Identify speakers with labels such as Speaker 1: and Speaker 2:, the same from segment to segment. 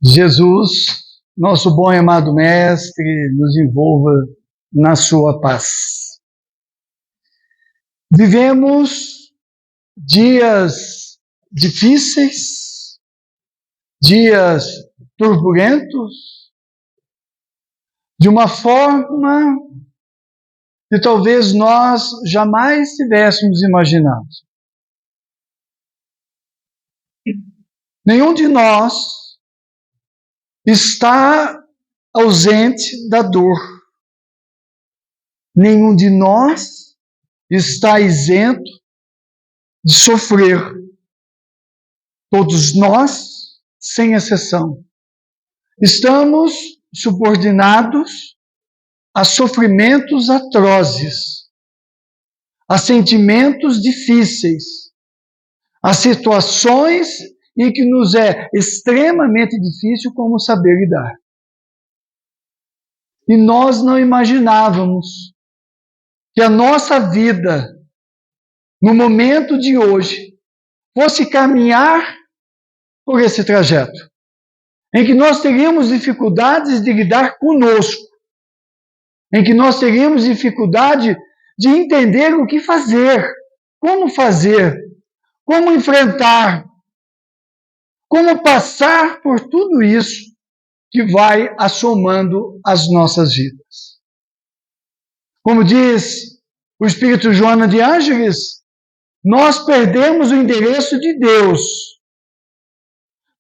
Speaker 1: Jesus, nosso bom e amado Mestre, nos envolva na sua paz. Vivemos dias difíceis, dias turbulentos, de uma forma que talvez nós jamais tivéssemos imaginado. Nenhum de nós está ausente da dor. Nenhum de nós está isento de sofrer. Todos nós, sem exceção, estamos subordinados a sofrimentos atrozes, a sentimentos difíceis, a situações em que nos é extremamente difícil como saber lidar. E nós não imaginávamos que a nossa vida, no momento de hoje, fosse caminhar por esse trajeto, em que nós teríamos dificuldades de lidar conosco, em que nós teríamos dificuldade de entender o que fazer, como enfrentar, como passar por tudo isso que vai assomando as nossas vidas. Como diz o Espírito Joana de Ângeles, nós perdemos o endereço de Deus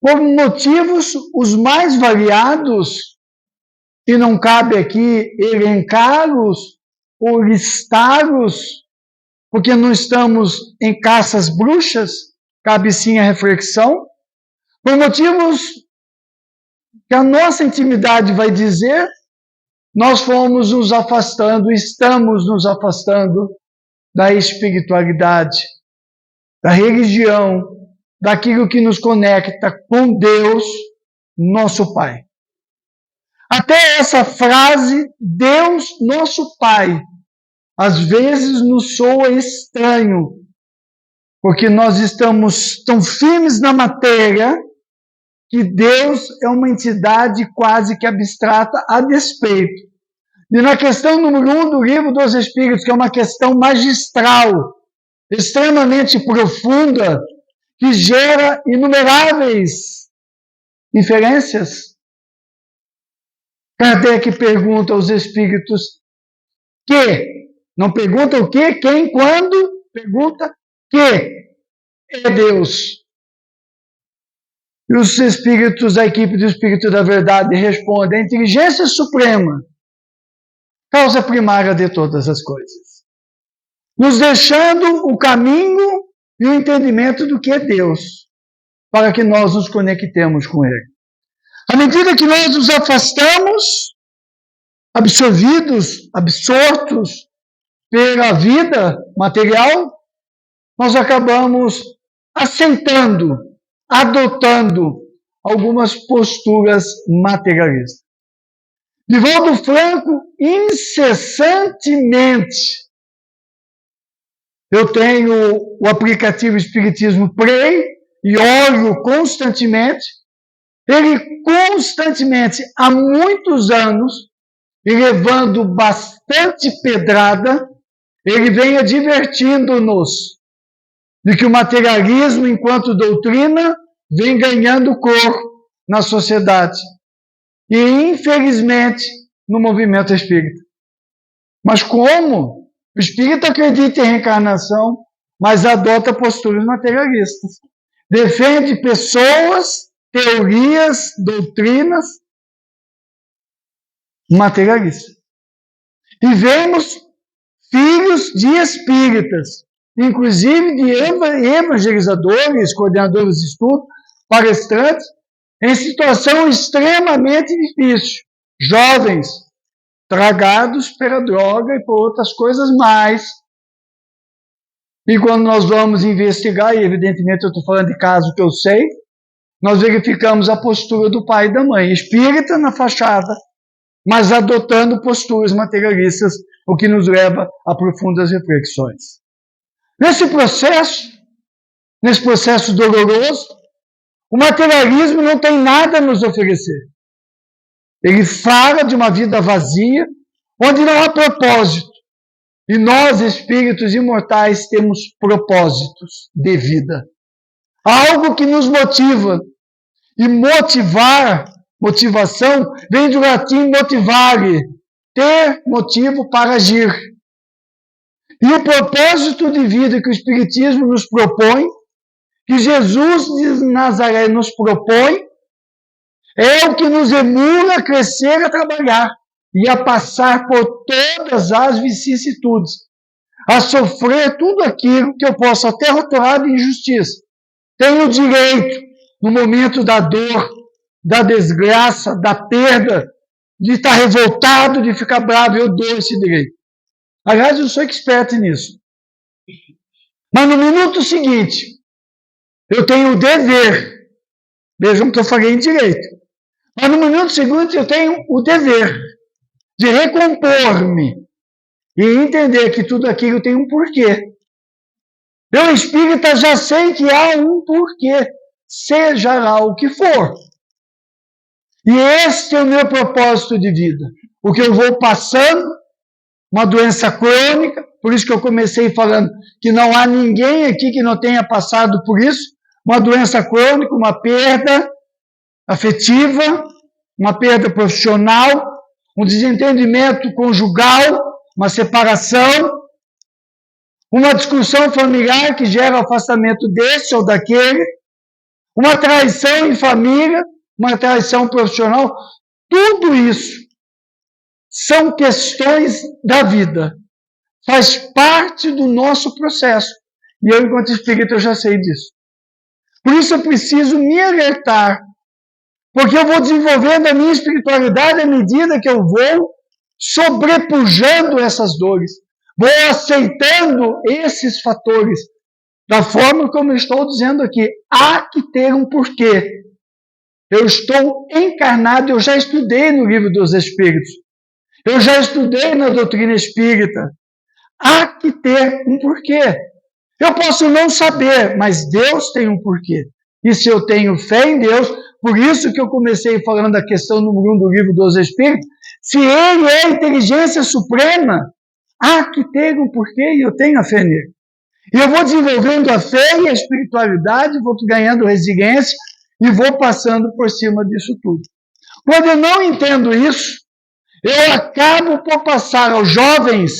Speaker 1: por motivos os mais variados, e não cabe aqui elencá-los ou listá-los, porque não estamos em caças bruxas, cabe sim a reflexão, por motivos que a nossa intimidade vai dizer, nós fomos nos afastando, estamos nos afastando da espiritualidade, da religião, daquilo que nos conecta com Deus, nosso Pai. Até essa frase, Deus, nosso Pai, às vezes nos soa estranho, porque nós estamos tão firmes na matéria que Deus é uma entidade quase que abstrata a despeito. E na questão número 1 do Livro dos Espíritos, que é uma questão magistral, extremamente profunda, que gera inumeráveis inferências, Kardec pergunta aos espíritos que, não pergunta o que, quem, quando, pergunta que é Deus. E os espíritos, a equipe do Espírito da Verdade responde: a inteligência suprema, causa primária de todas as coisas, nos deixando o caminho e o entendimento do que é Deus, para que nós nos conectemos com Ele. À medida que nós nos afastamos, absorvidos, absortos pela vida material, nós acabamos aceitando, adotando algumas posturas materialistas. Divaldo Franco, incessantemente, eu tenho o aplicativo Espiritismo Play e olho constantemente, ele constantemente, há muitos anos, e levando bastante pedrada, ele vem advertindo-nos de que o materialismo, enquanto doutrina, vem ganhando corpo na sociedade. E, infelizmente, no movimento espírita. Mas como? O espírita acredita em reencarnação, mas adota posturas materialistas. Defende pessoas, teorias, doutrinas materialistas. E vemos filhos de espíritas, inclusive de evangelizadores, coordenadores de estudo, palestrantes, em situação extremamente difícil. Jovens, tragados pela droga e por outras coisas mais. E quando nós vamos investigar, e evidentemente eu estou falando de caso que eu sei, nós verificamos a postura do pai e da mãe, espírita na fachada, mas adotando posturas materialistas, o que nos leva a profundas reflexões. Nesse processo doloroso, O materialismo não tem nada a nos oferecer. Ele fala de uma vida vazia, onde não há propósito. E nós, espíritos imortais, temos propósitos de vida. Algo que nos motiva. E motivação, vem do latim motivare, ter motivo para agir. E o propósito de vida que o Espiritismo nos propõe, que Jesus de Nazaré nos propõe, é o que nos emula a crescer, a trabalhar e a passar por todas as vicissitudes, a sofrer tudo aquilo que eu posso até rotular de injustiça. Tenho direito, no momento da dor, da desgraça, da perda, de estar revoltado, de ficar bravo, eu dou esse direito. Aliás, eu sou expert nisso. Mas no minuto seguinte, eu tenho o dever, vejam que eu falei em direito, mas no minuto seguinte eu tenho o dever de recompor-me e entender que tudo aquilo tem um porquê. Eu, espírita, já sei que há um porquê, seja lá o que for. E este é o meu propósito de vida. O que eu vou passando, uma doença crônica, por isso que eu comecei falando que não há ninguém aqui que não tenha passado por isso, uma doença crônica, uma perda afetiva, uma perda profissional, um desentendimento conjugal, uma separação, uma discussão familiar que gera o afastamento desse ou daquele, uma traição em família, uma traição profissional, tudo isso são questões da vida. Faz parte do nosso processo. E eu, enquanto espírita, eu já sei disso. Por isso eu preciso me alertar, porque eu vou desenvolvendo a minha espiritualidade à medida que eu vou sobrepujando essas dores, vou aceitando esses fatores, da forma como eu estou dizendo aqui. Há que ter um porquê. Eu estou encarnado, eu já estudei no Livro dos Espíritos, eu já estudei na doutrina espírita. Há que ter um porquê. Eu posso não saber, mas Deus tem um porquê. E se eu tenho fé em Deus, por isso que eu comecei falando da questão número 1 do Livro dos Espíritos, se Ele é a inteligência suprema, há que ter um porquê e eu tenho a fé nele. E eu vou desenvolvendo a fé e a espiritualidade, vou ganhando resiliência e vou passando por cima disso tudo. Quando eu não entendo isso, eu acabo por passar aos jovens,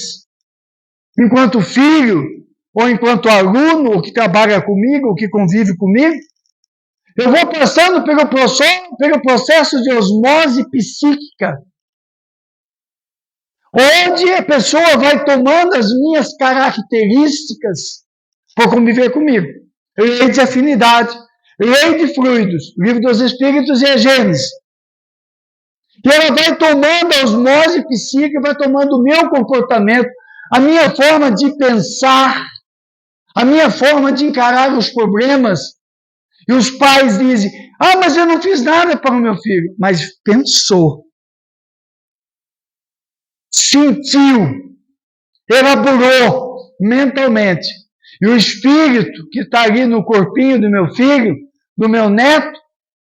Speaker 1: enquanto filho, ou enquanto aluno, ou que trabalha comigo, ou que convive comigo, eu vou passando pelo processo de osmose psíquica, onde a pessoa vai tomando as minhas características para conviver comigo. Lei de afinidade, lei de fluidos, Livro dos Espíritos e a Gênesis. E ela vai tomando a osmose psíquica, vai tomando o meu comportamento, a minha forma de pensar, a minha forma de encarar os problemas. E os pais dizem, mas eu não fiz nada para o meu filho. Mas pensou, sentiu, elaborou mentalmente. E o espírito que está ali no corpinho do meu filho, do meu neto,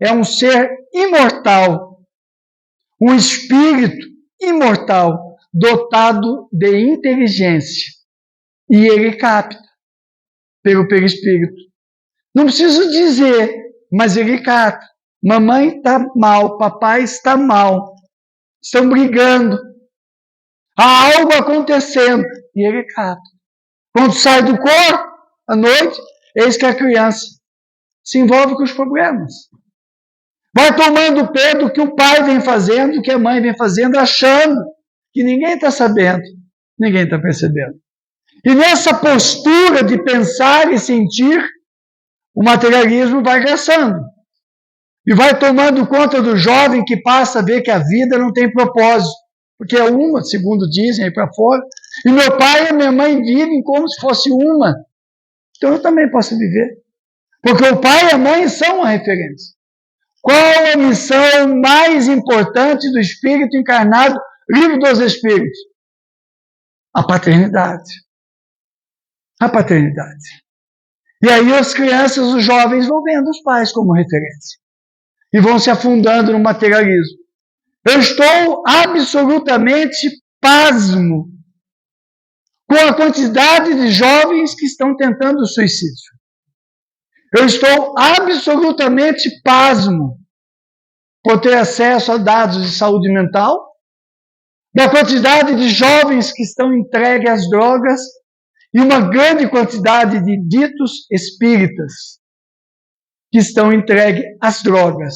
Speaker 1: é um ser imortal. Um espírito imortal, dotado de inteligência. E ele capta pelo perispírito. Não preciso dizer, mas ele capta. Mamãe está mal, papai está mal. Estão brigando. Há algo acontecendo. E ele capta. Quando sai do corpo, à noite, eis que a criança se envolve com os problemas. Vai tomando pé do que o pai vem fazendo, do que a mãe vem fazendo, achando que ninguém está sabendo, ninguém está percebendo. E nessa postura de pensar e sentir, o materialismo vai crescendo. E vai tomando conta do jovem que passa a ver que a vida não tem propósito. Porque é uma, segundo dizem aí para fora. E meu pai e minha mãe vivem como se fosse uma. Então eu também posso viver. Porque o pai e a mãe são a referência. Qual a missão mais importante do Espírito encarnado, Livro dos Espíritos? A paternidade. A paternidade. E aí as crianças, os jovens vão vendo os pais como referência e vão se afundando no materialismo. Eu estou absolutamente pasmo com a quantidade de jovens que estão tentando suicídio. Eu estou absolutamente pasmo por ter acesso a dados de saúde mental, da quantidade de jovens que estão entregues às drogas e uma grande quantidade de ditos espíritas que estão entregues às drogas.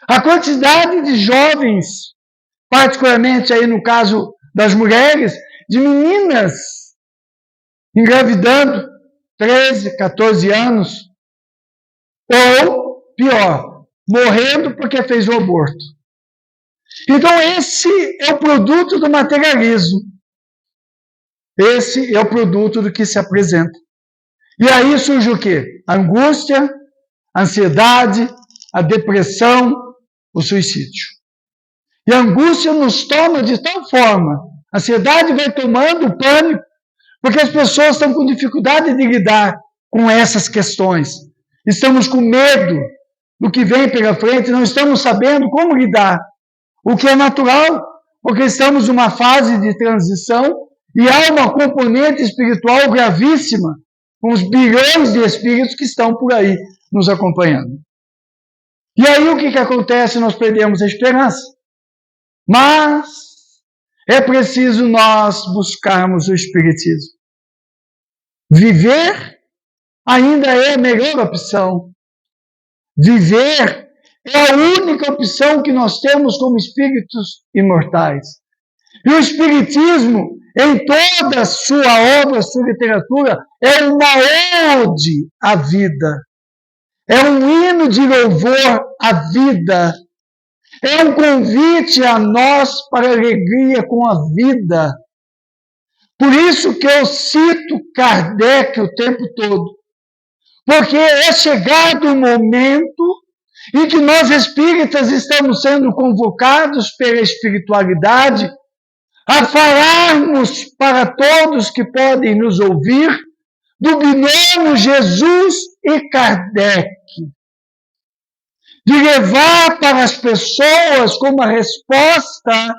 Speaker 1: A quantidade de jovens, particularmente aí no caso das mulheres, de meninas engravidando, 13, 14 anos, ou, pior, morrendo porque fez o aborto. Então, esse é o produto do materialismo. Esse é o produto do que se apresenta. E aí surge o quê? A angústia, a ansiedade, a depressão, o suicídio. E a angústia nos toma de tal forma, a ansiedade vai tomando o pânico, porque as pessoas estão com dificuldade de lidar com essas questões. Estamos com medo do que vem pela frente, não estamos sabendo como lidar. O que é natural, porque estamos numa fase de transição e há uma componente espiritual gravíssima, com os bilhões de espíritos que estão por aí nos acompanhando. E aí o que acontece? Nós perdemos a esperança. Mas é preciso nós buscarmos o Espiritismo. Viver ainda é a melhor opção. Viver é a única opção que nós temos como espíritos imortais. E o Espiritismo, em toda a sua obra, sua literatura, é uma ode à vida. É um hino de louvor à vida. É um convite a nós para a alegria com a vida. Por isso que eu cito Kardec o tempo todo. Porque é chegado o momento em que nós espíritas estamos sendo convocados pela espiritualidade a falarmos para todos que podem nos ouvir do binômio Jesus e Kardec. De levar para as pessoas como a resposta,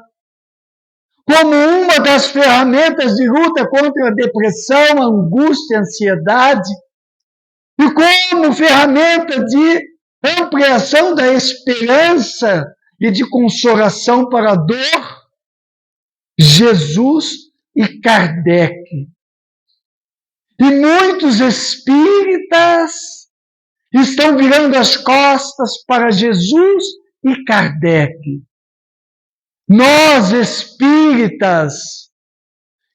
Speaker 1: como uma das ferramentas de luta contra a depressão, a angústia, a ansiedade, e como ferramenta de ampliação da esperança e de consolação para a dor, Jesus e Kardec. E muitos espíritas estão virando as costas para Jesus e Kardec. Nós, espíritas,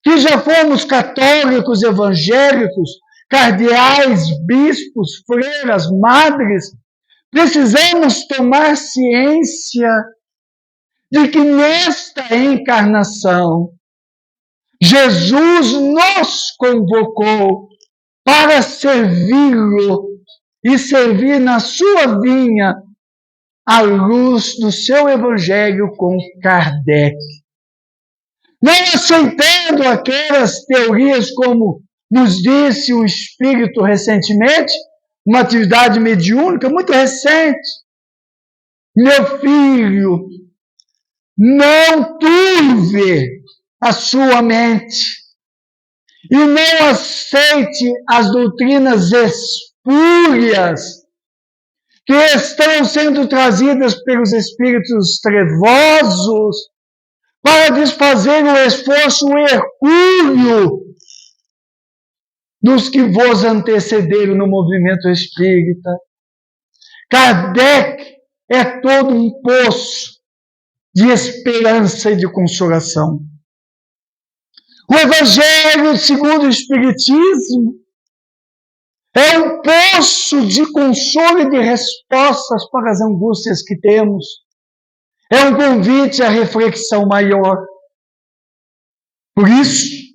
Speaker 1: que já fomos católicos, evangélicos, cardeais, bispos, freiras, madres, precisamos tomar ciência de que nesta encarnação, Jesus nos convocou para servi-lo e servir na sua vinha à luz do seu evangelho com Kardec. Não aceitando aquelas teorias como nos disse o Espírito recentemente, uma atividade mediúnica muito recente. Meu filho, não turve a sua mente e não aceite as doutrinas espúrias que estão sendo trazidas pelos espíritos trevosos para desfazer o esforço hercúleo dos que vos antecederam no movimento espírita. Kardec é todo um poço de esperança e de consolação. O Evangelho segundo o Espiritismo é um poço de consolo e de respostas para as angústias que temos. É um convite à reflexão maior. Por isso,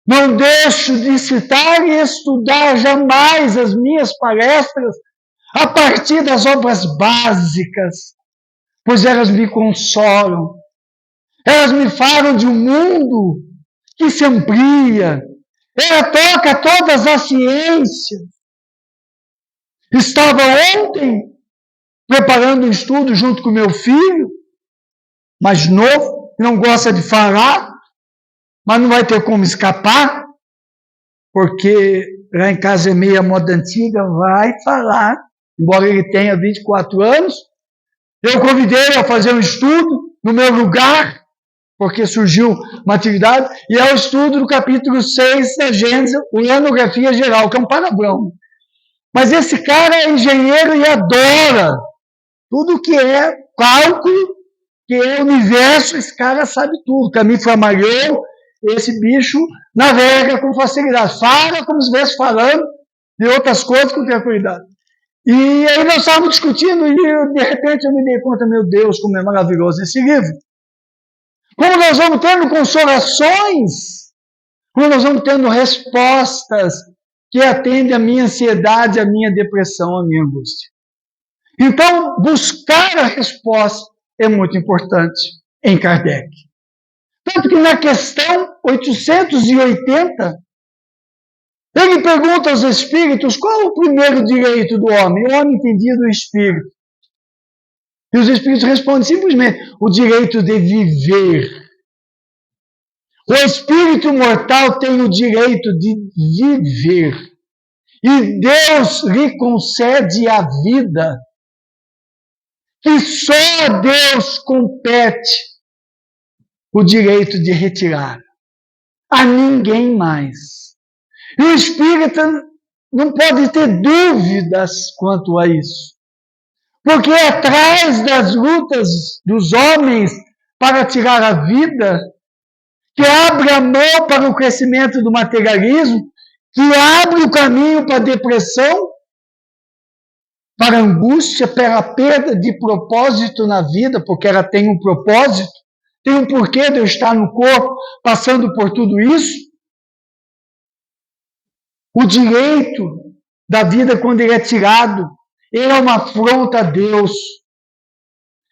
Speaker 1: não deixo de citar e estudar jamais as minhas palestras a partir das obras básicas, pois elas me consolam. Elas me falam de um mundo que se amplia. Ela toca todas as ciências. Estava ontem preparando um estudo junto com meu filho, mais novo, que não gosta de falar, mas não vai ter como escapar, porque lá em casa é meio moda antiga, vai falar, embora ele tenha 24 anos. Eu convidei a fazer um estudo no meu lugar, porque surgiu uma atividade, e é o estudo do capítulo 6 da Gênesis, Oceanografia Geral, que é um palavrão. Mas esse cara é engenheiro e adora tudo que é cálculo, que é universo, esse cara sabe tudo. Caminho Flammarion, esse bicho navega com facilidade. Fala como se estivesse falando de outras coisas com tranquilidade. E aí nós estávamos discutindo e de repente eu me dei conta, meu Deus, como é maravilhoso esse livro. Como nós vamos tendo consolações, como nós vamos tendo respostas que atendem a minha ansiedade, a minha depressão, a minha angústia. Então, buscar a resposta é muito importante em Kardec. Tanto que na questão 880, ele pergunta aos espíritos qual é o primeiro direito do homem, o homem entendido do espírito. E os espíritos respondem simplesmente, o direito de viver. O espírito mortal tem o direito de viver. E Deus lhe concede a vida, que só a Deus compete o direito de retirar. A ninguém mais. E o espírita não pode ter dúvidas quanto a isso. Porque atrás das lutas dos homens para tirar a vida, que abre a mão para o crescimento do materialismo, que abre o caminho para a depressão, para a angústia, pela perda de propósito na vida, porque ela tem um propósito, tem um porquê de eu estar no corpo, passando por tudo isso. O direito da vida, quando ele é tirado, ele é uma afronta a Deus.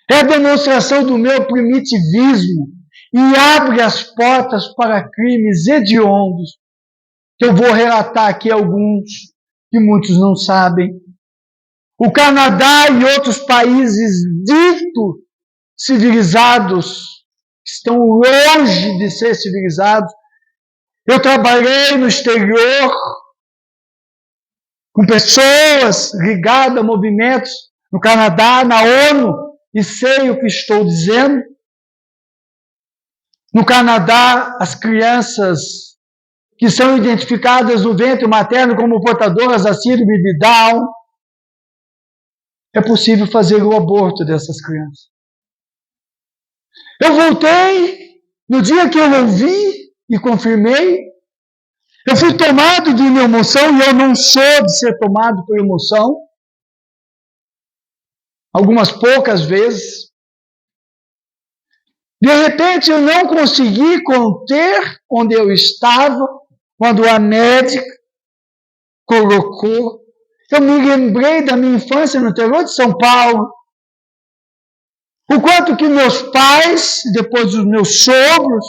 Speaker 1: É a demonstração do meu primitivismo e abre as portas para crimes hediondos, que eu vou relatar aqui alguns, que muitos não sabem. O Canadá e outros países dito civilizados estão longe de ser civilizados. Eu trabalhei no exterior com pessoas ligadas a movimentos no Canadá, na ONU, e sei o que estou dizendo. No Canadá, as crianças que são identificadas no ventre materno como portadoras da síndrome de Down, é possível fazer o aborto dessas crianças. Eu voltei, no dia que eu ouvi e confirmei, eu fui tomado de uma emoção, e eu não sou de ser tomado por emoção, algumas poucas vezes. De repente eu não consegui conter onde eu estava, quando a médica colocou. Eu me lembrei da minha infância no interior de São Paulo, o quanto que meus pais, depois os meus sogros,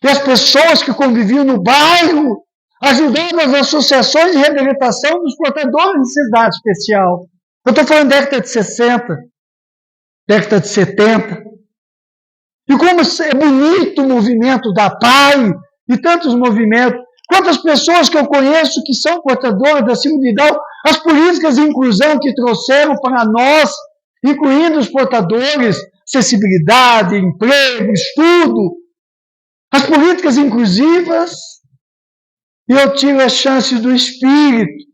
Speaker 1: e as pessoas que conviviam no bairro, ajudavam as associações de reabilitação dos portadores de necessidade especial. Eu estou falando década de 60, década de 70. E como é bonito o movimento da PAI e tantos movimentos. Quantas pessoas que eu conheço que são portadoras da síndrome de Down, as políticas de inclusão que trouxeram para nós, incluindo os portadores, acessibilidade, emprego, estudo, as políticas inclusivas, e eu tive a chance do espírito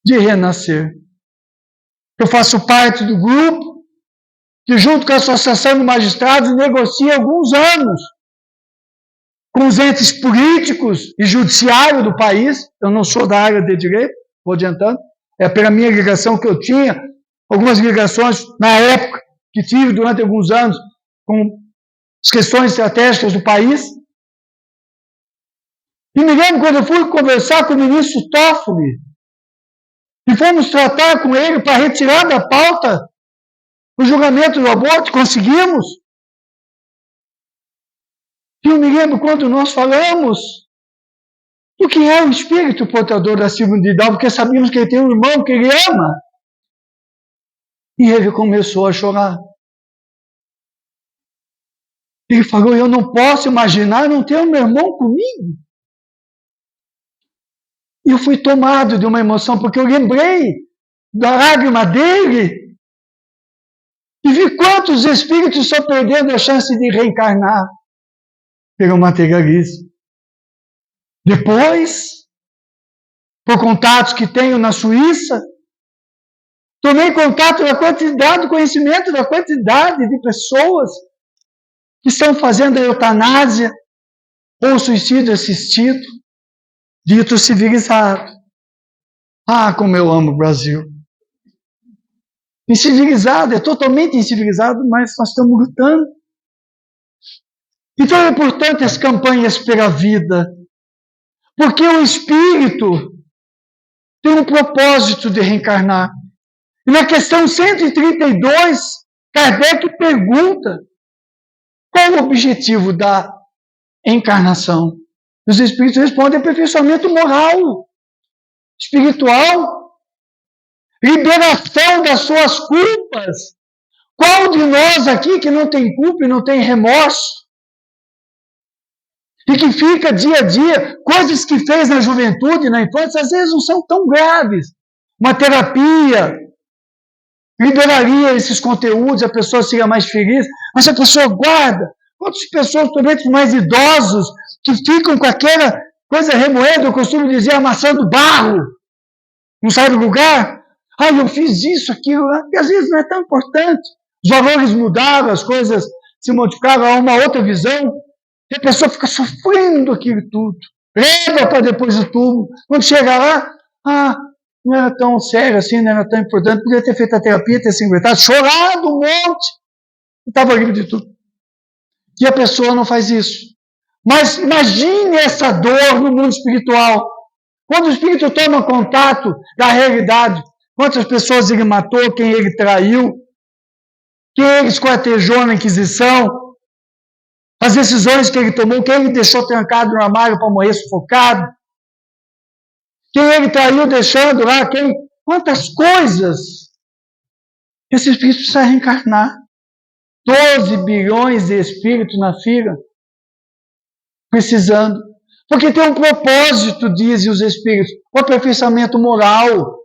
Speaker 1: de renascer. Eu faço parte do grupo que, junto com a Associação de Magistrados, negocia há alguns anos com os entes políticos e judiciário do país. Eu não sou da área de direito, vou adiantando, é pela minha ligação que eu tinha, algumas ligações na época que tive durante alguns anos com as questões estratégicas do país. E me lembro quando eu fui conversar com o ministro Toffoli, e fomos tratar com ele para retirar da pauta o julgamento do aborto, conseguimos. E eu me lembro quando nós falamos do que é o espírito portador da síndrome de Down, porque sabíamos que ele tem um irmão que ele ama. E ele começou a chorar. Ele falou, eu não posso imaginar não ter o meu irmão comigo. E eu fui tomado de uma emoção, porque eu lembrei da lágrima dele e vi quantos espíritos estão perdendo a chance de reencarnar pelo materialismo. Depois, por contatos que tenho na Suíça, tomei contato da quantidade, do conhecimento da quantidade de pessoas que estão fazendo a eutanásia ou o suicídio assistido, dito civilizado. Ah, como eu amo o Brasil. Incivilizado, é totalmente incivilizado, mas nós estamos lutando. Então é importante as campanhas pela vida, porque o espírito tem um propósito de reencarnar. E na questão 132, Kardec pergunta qual o objetivo da encarnação. Os espíritos respondem aperfeiçoamento moral, espiritual, liberação das suas culpas. Qual de nós aqui que não tem culpa e não tem remorso? E que fica dia a dia, coisas que fez na juventude, na infância, às vezes não são tão graves. Uma terapia liberaria esses conteúdos, a pessoa seria mais feliz, mas a pessoa guarda. Quantas pessoas, principalmente mais idosos, que ficam com aquela coisa remoendo, eu costumo dizer, amassando barro, não sai do lugar? Ah, eu fiz isso, aquilo, e às vezes não é tão importante. Os valores mudaram, as coisas se modificaram a uma outra visão, e a pessoa fica sofrendo aquilo tudo. Leva para depois do túmulo. Quando chega lá, não era tão sério assim, não era tão importante, podia ter feito a terapia, ter se aguentado, chorado um monte, e estava livre de tudo. E a pessoa não faz isso. Mas imagine essa dor no mundo espiritual. Quando o espírito toma contato da realidade, quantas pessoas ele matou, quem ele traiu, quem ele esquartejou na Inquisição, as decisões que ele tomou, quem ele deixou trancado no armário para morrer sufocado, quem ele traiu deixando lá, quantas coisas. Esse espírito precisa reencarnar. 12 bilhões de espíritos na fila, precisando. Porque tem um propósito, dizem os espíritos, o aperfeiçoamento moral.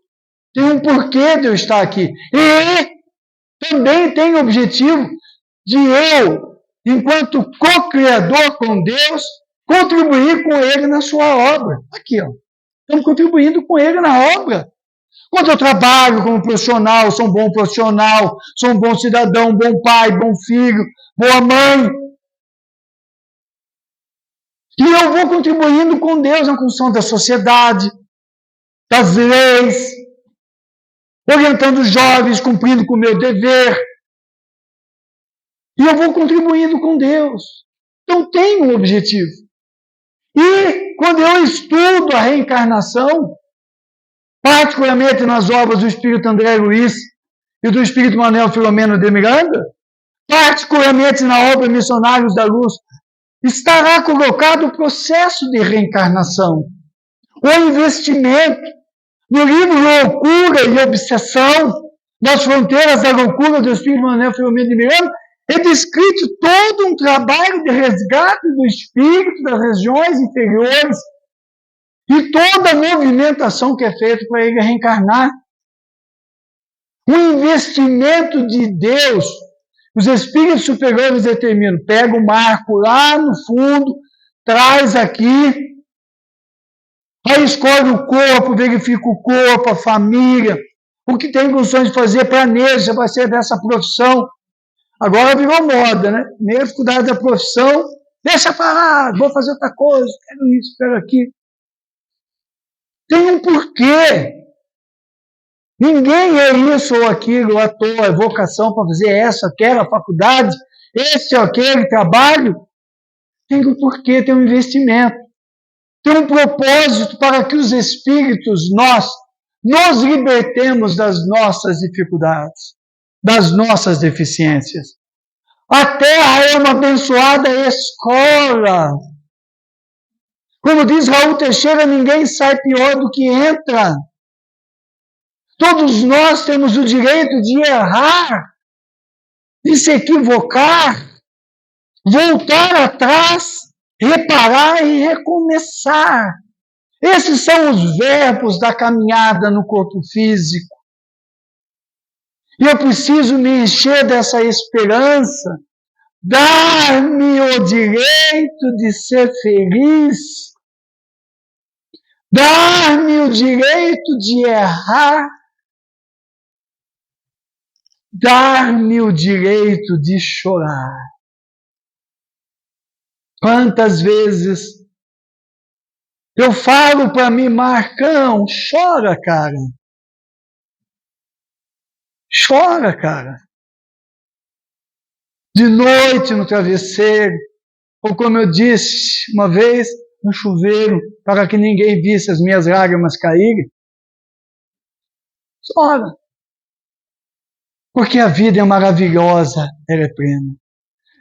Speaker 1: Tem um porquê de eu estar aqui. E também tem o objetivo de eu, enquanto co-criador com Deus, contribuir com Ele na sua obra. Aqui, ó. Estamos contribuindo com Ele na obra. Quando eu trabalho como profissional, sou um bom profissional, sou um bom cidadão, bom pai, bom filho, boa mãe. E eu vou contribuindo com Deus na construção da sociedade, das leis, orientando os jovens, cumprindo com o meu dever. E eu vou contribuindo com Deus. Então tem um objetivo. E quando eu estudo a reencarnação, particularmente nas obras do Espírito André Luiz e do Espírito Manuel Filomeno de Miranda, particularmente na obra Missionários da Luz, estará colocado o processo de reencarnação, o investimento. No livro Loucura e Obsessão, nas fronteiras da loucura do Espírito Manuel Filomeno de Miranda, é descrito todo um trabalho de resgate do espírito das regiões inferiores e toda a movimentação que é feita para ele reencarnar. Um investimento de Deus. Os espíritos superiores determinam, pega o marco lá no fundo, traz aqui, aí escolhe o corpo, verifica o corpo, a família, o que tem condições de fazer, planeja, vai ser dessa profissão. Agora virou moda, né? Mesmo cuidar da profissão, deixa parar, vou fazer outra coisa, quero isso, quero aquilo. Tem um porquê. Ninguém é isso ou aquilo à toa, é vocação para fazer essa, aquela faculdade, esse ou aquele trabalho. Tem um porquê, tem um investimento. Tem um propósito para que os espíritos, nós, nos libertemos das nossas dificuldades, das nossas deficiências. A Terra é uma abençoada escola. Como diz Raul Teixeira, ninguém sai pior do que entra. Todos nós temos o direito de errar, de se equivocar, voltar atrás, reparar e recomeçar. Esses são os verbos da caminhada no corpo físico. E eu preciso me encher dessa esperança, dar-me o direito de ser feliz, dar-me o direito de errar, dar-me o direito de chorar. Quantas vezes eu falo para mim, Marcão, chora, cara. Chora, cara. De noite no travesseiro, ou como eu disse uma vez, no chuveiro, para que ninguém visse as minhas lágrimas caírem. Chora. Porque a vida é maravilhosa, ela é plena.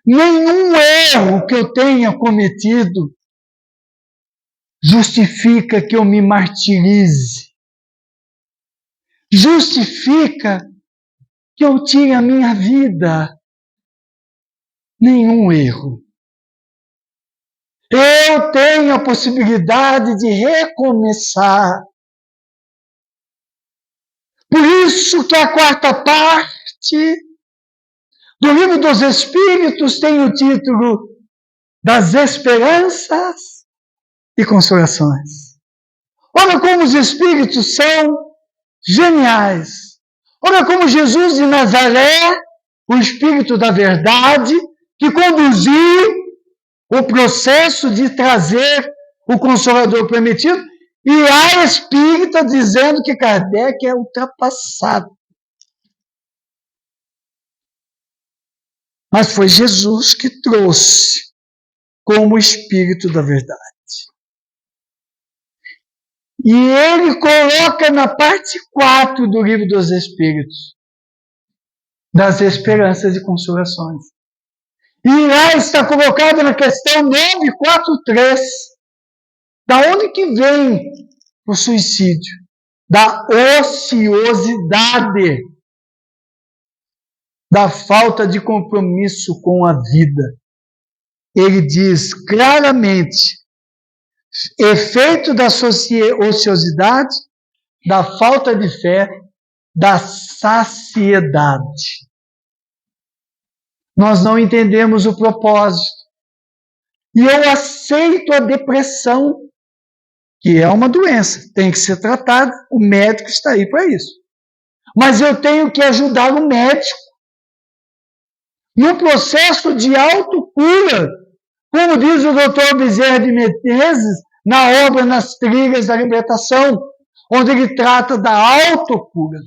Speaker 1: Nenhum erro que eu tenha cometido justifica que eu me martirize. Justifica que eu tire a minha vida. Nenhum erro. Eu tenho a possibilidade de recomeçar. Por isso que a quarta parte do Livro dos Espíritos tem o título das Esperanças e Consolações. Olha como os Espíritos são geniais. Olha como Jesus de Nazaré, o Espírito da Verdade, que conduziu o processo de trazer o Consolador prometido, e há espírita dizendo que Kardec é ultrapassado. Mas foi Jesus que trouxe como Espírito da Verdade. E ele coloca na parte 4 do Livro dos Espíritos, das Esperanças e Consolações. E lá está colocado na questão 943. Da onde que vem o suicídio? Da ociosidade, da falta de compromisso com a vida. Ele diz claramente, efeito da ociosidade, da falta de fé, da saciedade. Nós não entendemos o propósito. E eu aceito a depressão, que é uma doença, tem que ser tratada, o médico está aí para isso. Mas eu tenho que ajudar o médico no processo de autocura, como diz o Dr. Bezerra de Menezes, na obra Nas Trilhas da Libertação, onde ele trata da autocura.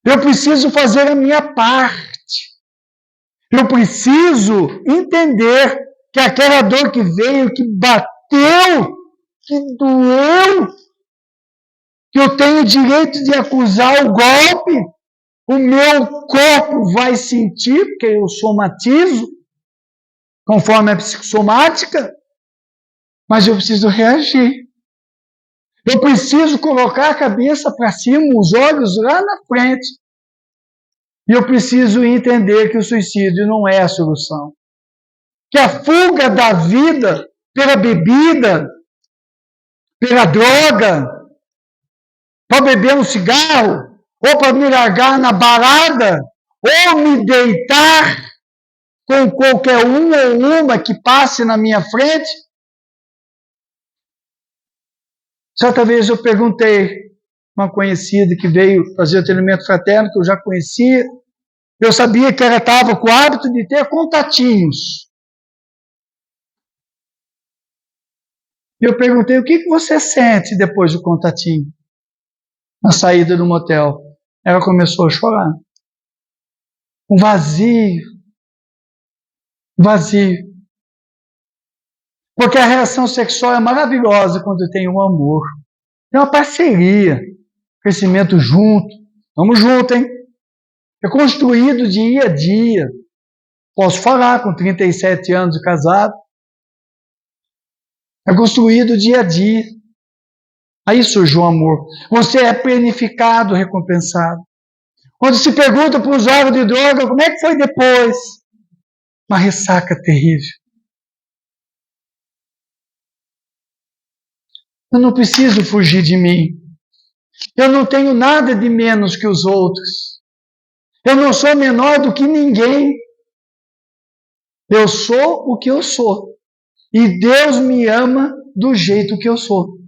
Speaker 1: Eu preciso fazer a minha parte. Eu preciso entender que aquela dor que veio, que bateu, que doeu, que eu tenho o direito de acusar o golpe, o meu corpo vai sentir, porque eu somatizo, conforme a psicossomática, mas eu preciso reagir. Eu preciso colocar a cabeça para cima, os olhos lá na frente. E eu preciso entender que o suicídio não é a solução. Que a fuga da vida pela bebida, pela droga, para beber um cigarro, ou para me largar na balada, ou me deitar com qualquer um ou uma que passe na minha frente. Certa vez eu perguntei uma conhecida que veio fazer o atendimento fraterno, que eu já conhecia, eu sabia que ela estava com o hábito de ter contatinhos. Eu perguntei, o que você sente depois do contatinho? Na saída do motel. Ela começou a chorar. Um vazio. Vazio. Porque a reação sexual é maravilhosa quando tem um amor. Tem uma parceria. Crescimento junto. Vamos junto, hein? É construído dia a dia. Posso falar com 37 anos de casado. É construído dia a dia. Aí surge o amor. Você é planificado, recompensado. Quando se pergunta para o usuário de droga, como é que foi depois? Uma ressaca terrível. Eu não preciso fugir de mim. Eu não tenho nada de menos que os outros. Eu não sou menor do que ninguém. Eu sou o que eu sou. E Deus me ama do jeito que eu sou.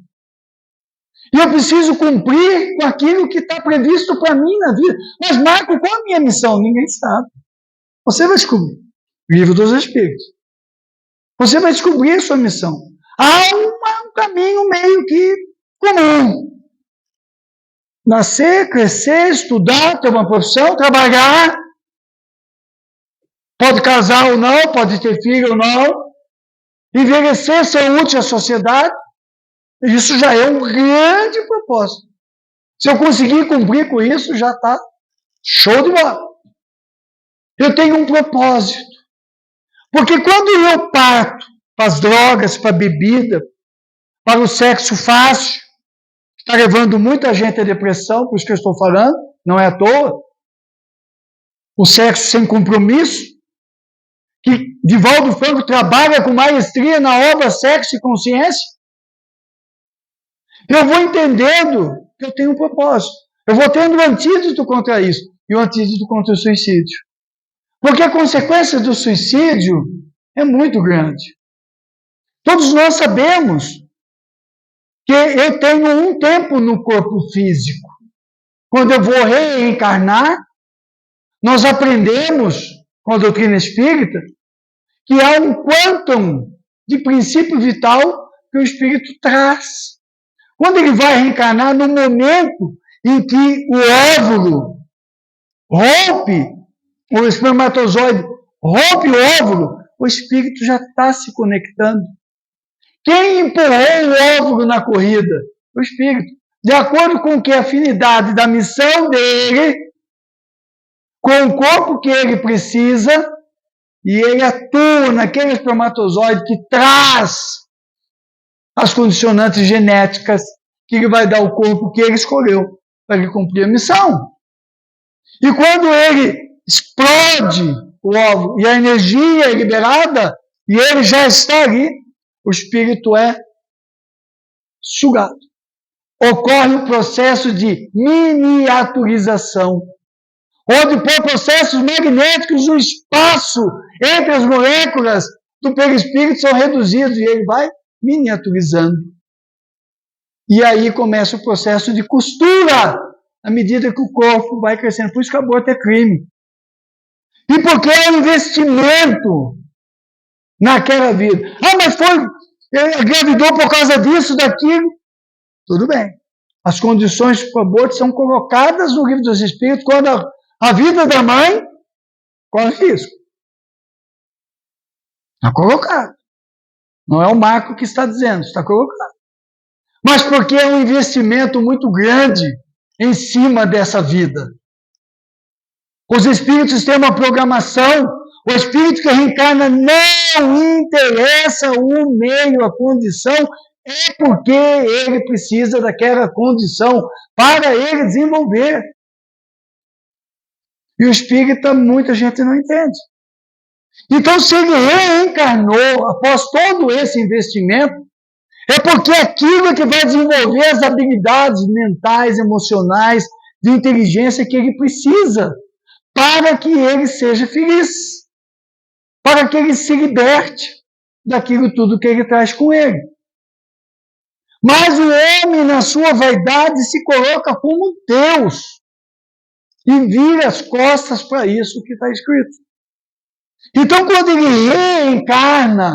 Speaker 1: E eu preciso cumprir com aquilo que está previsto para mim na vida. Mas, Marco, qual a minha missão? Ninguém sabe. Você vai descobrir. Livro dos Espíritos. Você vai descobrir a sua missão. Há um caminho meio que comum. Nascer, crescer, estudar, ter uma profissão, trabalhar. Pode casar ou não, pode ter filho ou não. Envelhecer, ser útil à sociedade. Isso já é um grande propósito. Se eu conseguir cumprir com isso, já está show de bola. Eu tenho um propósito. Porque quando eu parto para as drogas, para a bebida, para o sexo fácil, está levando muita gente à depressão, por isso que eu estou falando, não é à toa. O sexo sem compromisso, que Divaldo Franco trabalha com maestria na obra Sexo e Consciência. Eu vou entendendo que eu tenho um propósito. Eu vou tendo um antídoto contra isso. E o antídoto contra o suicídio. Porque a consequência do suicídio é muito grande. Todos nós sabemos que eu tenho um tempo no corpo físico. Quando eu vou reencarnar, nós aprendemos com a doutrina espírita que há um quantum de princípio vital que o espírito traz. Quando ele vai reencarnar, no momento em que o óvulo rompe, o espermatozoide rompe o óvulo, o espírito já está se conectando. Quem empurrou o óvulo na corrida? O espírito. De acordo com que a afinidade da missão dele, com o corpo que ele precisa, e ele atua naquele espermatozoide que traz as condicionantes genéticas que ele vai dar ao corpo que ele escolheu para ele cumprir a missão. E quando ele explode o óvulo e a energia é liberada, e ele já está ali, o espírito é sugado. Ocorre o processo de miniaturização, onde por processos magnéticos o espaço entre as moléculas do perispírito são reduzidos e ele vai miniaturizando. E aí começa o processo de costura, à medida que o corpo vai crescendo. Por isso que o aborto é crime. E porque é um investimento naquela vida. Ah, mas engravidou por causa disso, daquilo. Tudo bem. As condições para o aborto são colocadas no Livro dos Espíritos quando a vida da mãe corre risco. Está colocado. Não é o Marco que está dizendo, está colocado. Mas porque é um investimento muito grande em cima dessa vida. Os espíritos têm uma programação. O espírito que reencarna não interessa o meio, a condição, é porque ele precisa daquela condição para ele desenvolver. E o espírita, muita gente não entende. Então, se ele reencarnou após todo esse investimento, é porque aquilo é que vai desenvolver as habilidades mentais, emocionais, de inteligência que ele precisa para que ele seja feliz, para que ele se liberte daquilo tudo que ele traz com ele. Mas o homem, na sua vaidade, se coloca como Deus e vira as costas para isso que está escrito. Então, quando ele reencarna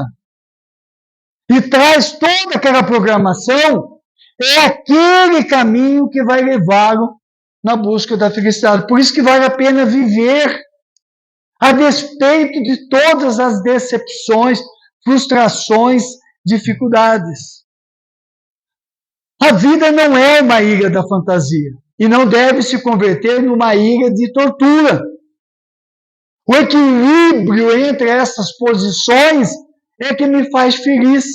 Speaker 1: e traz toda aquela programação, é aquele caminho que vai levá-lo na busca da felicidade. Por isso que vale a pena viver, a despeito de todas as decepções, frustrações, dificuldades. A vida não é uma ilha da fantasia e não deve se converter numa ilha de tortura. O equilíbrio entre essas posições é que me faz feliz.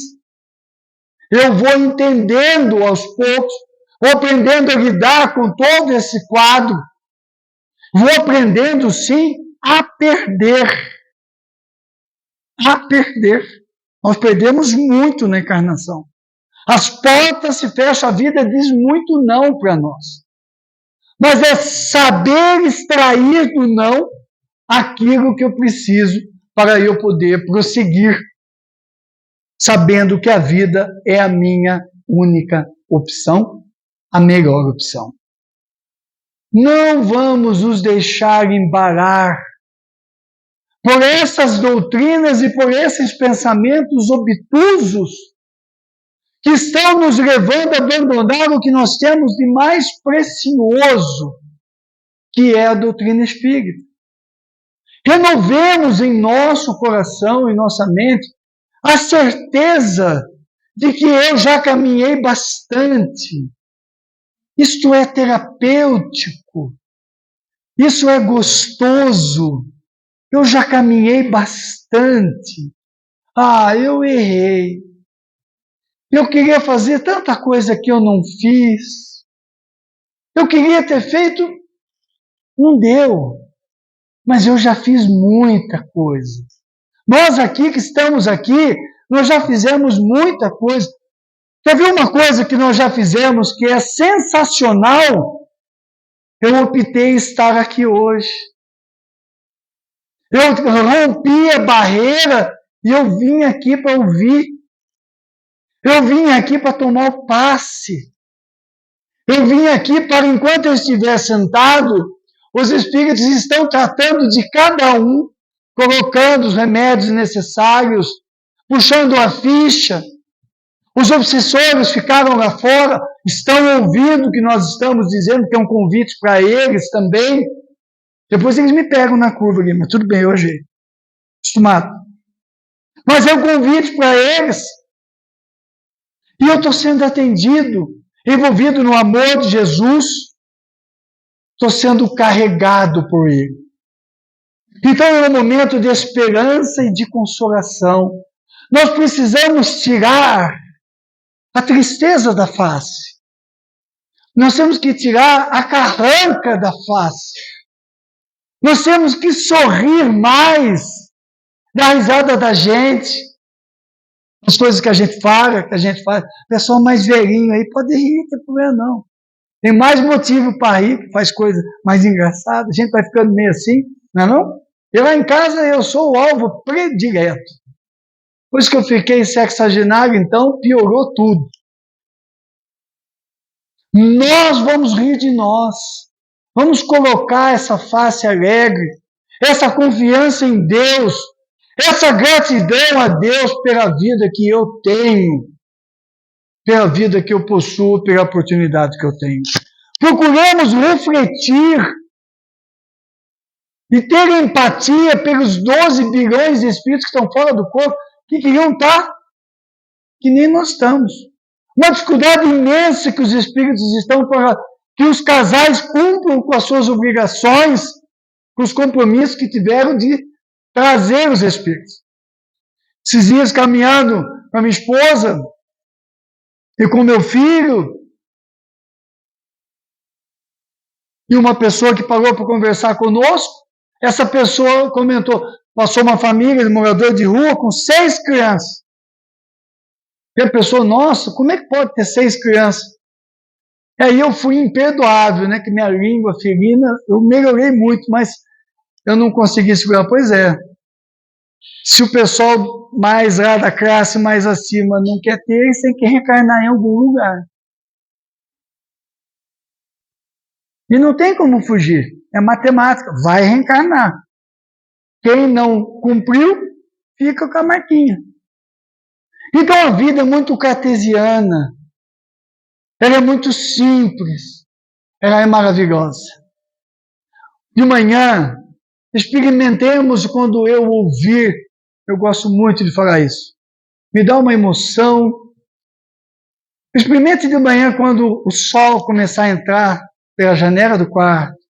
Speaker 1: Eu vou entendendo aos poucos, vou aprendendo a lidar com todo esse quadro, vou aprendendo, sim, a perder. A perder. Nós perdemos muito na encarnação. As portas se fecham, a vida diz muito não para nós. Mas é saber extrair do não aquilo que eu preciso para eu poder prosseguir, sabendo que a vida é a minha única opção, a melhor opção. Não vamos nos deixar embalar por essas doutrinas e por esses pensamentos obtusos que estão nos levando a abandonar o que nós temos de mais precioso, que é a doutrina espírita. Renovemos em nosso coração, em nossa mente, a certeza de que eu já caminhei bastante. Isto é terapêutico. Isso é gostoso. Eu já caminhei bastante. Eu errei. Eu queria fazer tanta coisa que eu não fiz. Eu queria ter feito, não deu. Mas eu já fiz muita coisa. Nós aqui que estamos aqui, nós já fizemos muita coisa. Quer ver uma coisa que nós já fizemos que é sensacional? Eu optei estar aqui hoje. Eu rompi a barreira e eu vim aqui para ouvir. Eu vim aqui para tomar o passe. Eu vim aqui para, enquanto eu estiver sentado, os espíritos estão tratando de cada um, colocando os remédios necessários, puxando a ficha. Os obsessores ficaram lá fora, estão ouvindo o que nós estamos dizendo, que é um convite para eles também. Depois eles me pegam na curva ali, mas tudo bem, hoje acostumado. Mas é um convite para eles. E eu estou sendo atendido, envolvido no amor de Jesus, estou sendo carregado por Ele. Então é um momento de esperança e de consolação. Nós precisamos tirar a tristeza da face. Nós temos que tirar a carranca da face. Nós temos que sorrir mais, dar risada da gente, as coisas que a gente fala, pessoal mais velhinho aí pode rir, não tem problema não. Tem mais motivo para rir, faz coisa mais engraçada, a gente vai ficando meio assim, não é não? Eu lá em casa eu sou o alvo predileto. Por isso que eu fiquei sexagenário, então piorou tudo. Nós vamos rir de nós. Vamos colocar essa face alegre, essa confiança em Deus, essa gratidão a Deus pela vida que eu tenho, pela vida que eu possuo, pela oportunidade que eu tenho. Procuremos refletir e ter empatia pelos 12 bilhões de espíritos que estão fora do corpo, que queriam estar que nem nós estamos. Uma dificuldade imensa que os espíritos estão para que os casais cumpram com as suas obrigações, com os compromissos que tiveram de trazer os espíritos. Esses dias caminhando com a minha esposa e com meu filho, e uma pessoa que parou para conversar conosco, essa pessoa comentou, passou uma família de morador de rua com 6 crianças. E a pessoa, nossa, como é que pode ter 6 crianças? E aí eu fui imperdoável, né? Que minha língua ferina, eu melhorei muito, mas eu não consegui segurar. Pois é, se o pessoal mais lá da classe mais acima não quer ter, eles têm que reencarnar em algum lugar. E não tem como fugir, é matemática, vai reencarnar. Quem não cumpriu, fica com a marquinha. Então a vida é muito cartesiana, ela é muito simples, ela é maravilhosa. De manhã, experimentemos quando eu ouvir, eu gosto muito de falar isso, me dá uma emoção. Experimente de manhã quando o sol começar a entrar pela janela do quarto.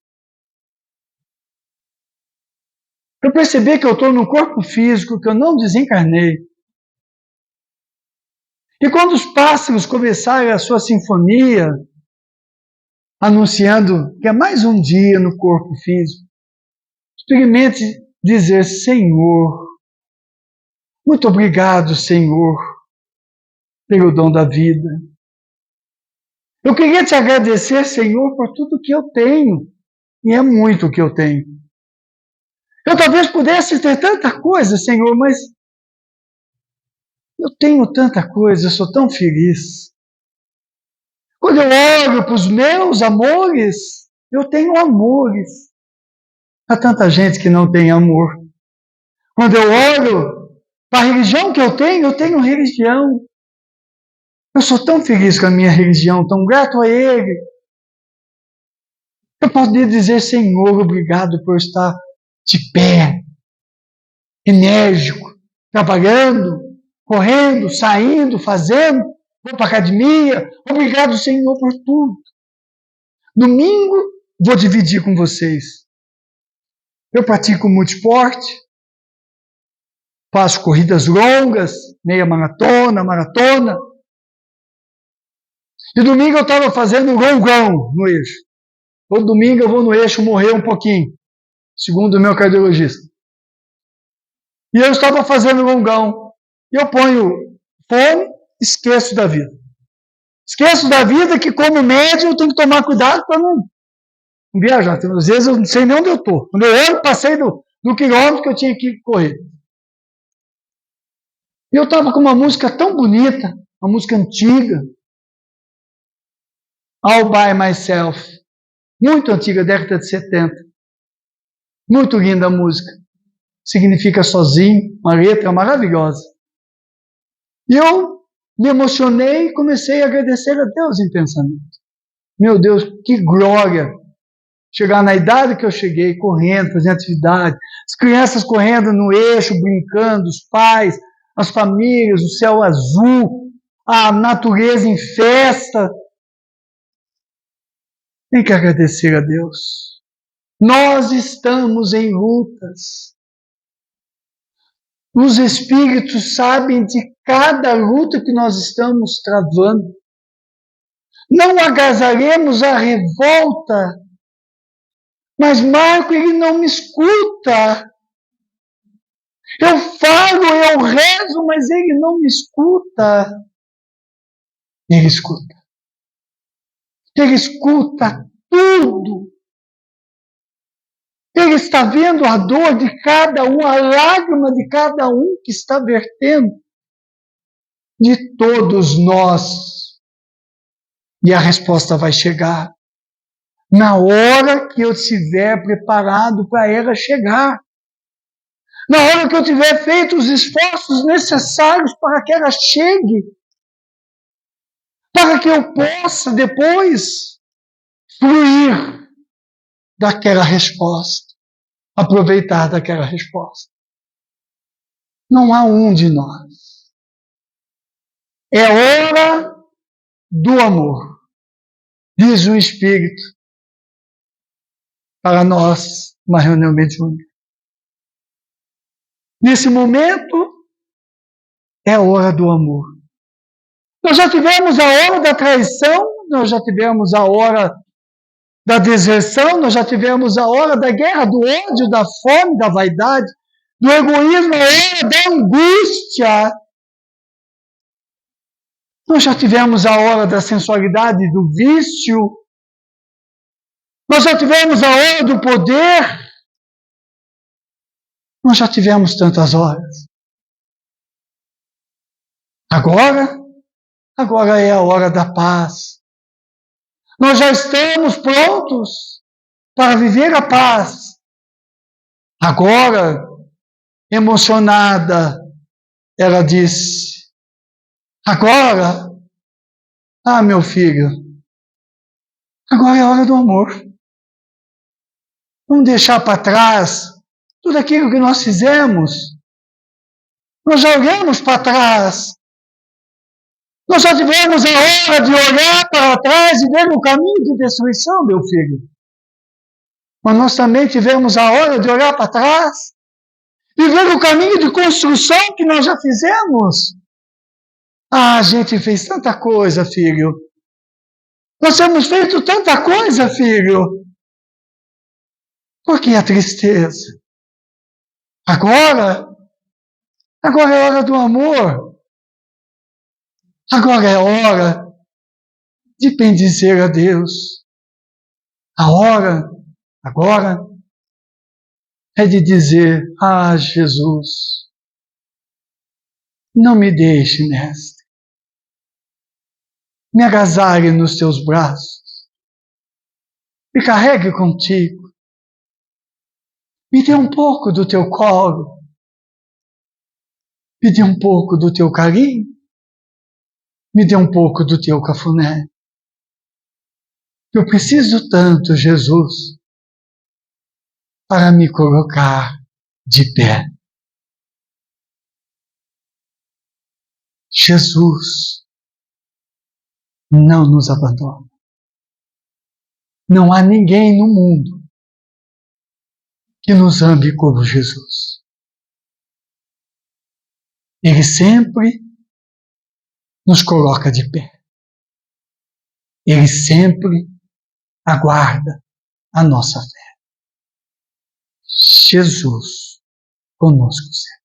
Speaker 1: Eu percebi que eu estou num corpo físico, que eu não desencarnei. E quando os pássaros começarem a sua sinfonia, anunciando que é mais um dia no corpo físico, experimente dizer: Senhor, muito obrigado, Senhor, pelo dom da vida. Eu queria te agradecer, Senhor, por tudo que eu tenho, e é muito o que eu tenho. Eu talvez pudesse ter tanta coisa, Senhor, mas eu tenho tanta coisa, eu sou tão feliz. Quando eu olho para os meus amores, eu tenho amores. Há tanta gente que não tem amor. Quando eu olho para a religião que eu tenho religião. Eu sou tão feliz com a minha religião, tão grato a Ele. Eu poderia dizer: Senhor, obrigado por estar de pé, enérgico, trabalhando, correndo, saindo, fazendo, vou para a academia. Obrigado, Senhor, por tudo. Domingo, vou dividir com vocês. Eu pratico muito esporte, faço corridas longas, meia maratona, maratona. E domingo eu estava fazendo longão no eixo. Todo domingo eu vou no eixo morrer um pouquinho, segundo o meu cardiologista. E eu estava fazendo longão. E eu ponho fome, esqueço da vida. Esqueço da vida que, como médico, eu tenho que tomar cuidado para não viajar. Às vezes eu não sei nem onde eu estou. Quando eu olho, passei do quilômetro que eu tinha que correr. E eu estava com uma música tão bonita, uma música antiga, All By Myself, muito antiga, década de 70. Muito linda a música. Significa sozinho, uma letra maravilhosa. E eu me emocionei e comecei a agradecer a Deus em pensamento. Meu Deus, que glória! Chegar na idade que eu cheguei, correndo, fazendo atividade, as crianças correndo no eixo, brincando, os pais, as famílias, o céu azul, a natureza em festa. Tem que agradecer a Deus. Nós estamos em lutas. Os espíritos sabem de cada luta que nós estamos travando. Não agasalhemos a revolta. Mas Marco, ele não me escuta. Eu falo, eu rezo, mas ele não me escuta. Ele escuta. Ele escuta tudo. Ele está vendo a dor de cada um, a lágrima de cada um que está vertendo de todos nós. E a resposta vai chegar na hora que eu estiver preparado para ela chegar. Na hora que eu tiver feito os esforços necessários para que ela chegue. Para que eu possa depois fluir daquela resposta. Aproveitar daquela resposta. Não há um de nós. É hora do amor. Diz o Espírito para nós, uma reunião mediúnica. Nesse momento, é a hora do amor. Nós já tivemos a hora da traição, nós já tivemos a hora da deserção, nós já tivemos a hora da guerra, do ódio, da fome, da vaidade, do egoísmo, a hora da angústia. Nós já tivemos a hora da sensualidade, do vício. Nós já tivemos a hora do poder. Nós já tivemos tantas horas. Agora é a hora da paz. Nós já estamos prontos para viver a paz. Agora, emocionada, ela disse: agora, meu filho, agora é a hora do amor. Vamos deixar para trás tudo aquilo que nós fizemos. Nós já olhamos para trás. Nós já tivemos a hora de olhar para trás e ver o caminho de destruição, meu filho. Mas nós também tivemos a hora de olhar para trás e ver o caminho de construção que nós já fizemos. Ah, a gente fez tanta coisa, filho. Nós temos feito tanta coisa, filho. Por que a tristeza? Agora é hora do amor. Agora é hora de bendizer a Deus. A hora, agora, é de dizer: ah, Jesus, não me deixe, mestre. Me agasalhe nos teus braços. Me carregue contigo. Me dê um pouco do teu colo. Me dê um pouco do teu carinho. Me dê um pouco do teu cafuné. Eu preciso tanto, Jesus, para me colocar de pé. Jesus não nos abandona. Não há ninguém no mundo que nos ame como Jesus. Ele sempre nos coloca de pé. Ele sempre aguarda a nossa fé. Jesus conosco sempre.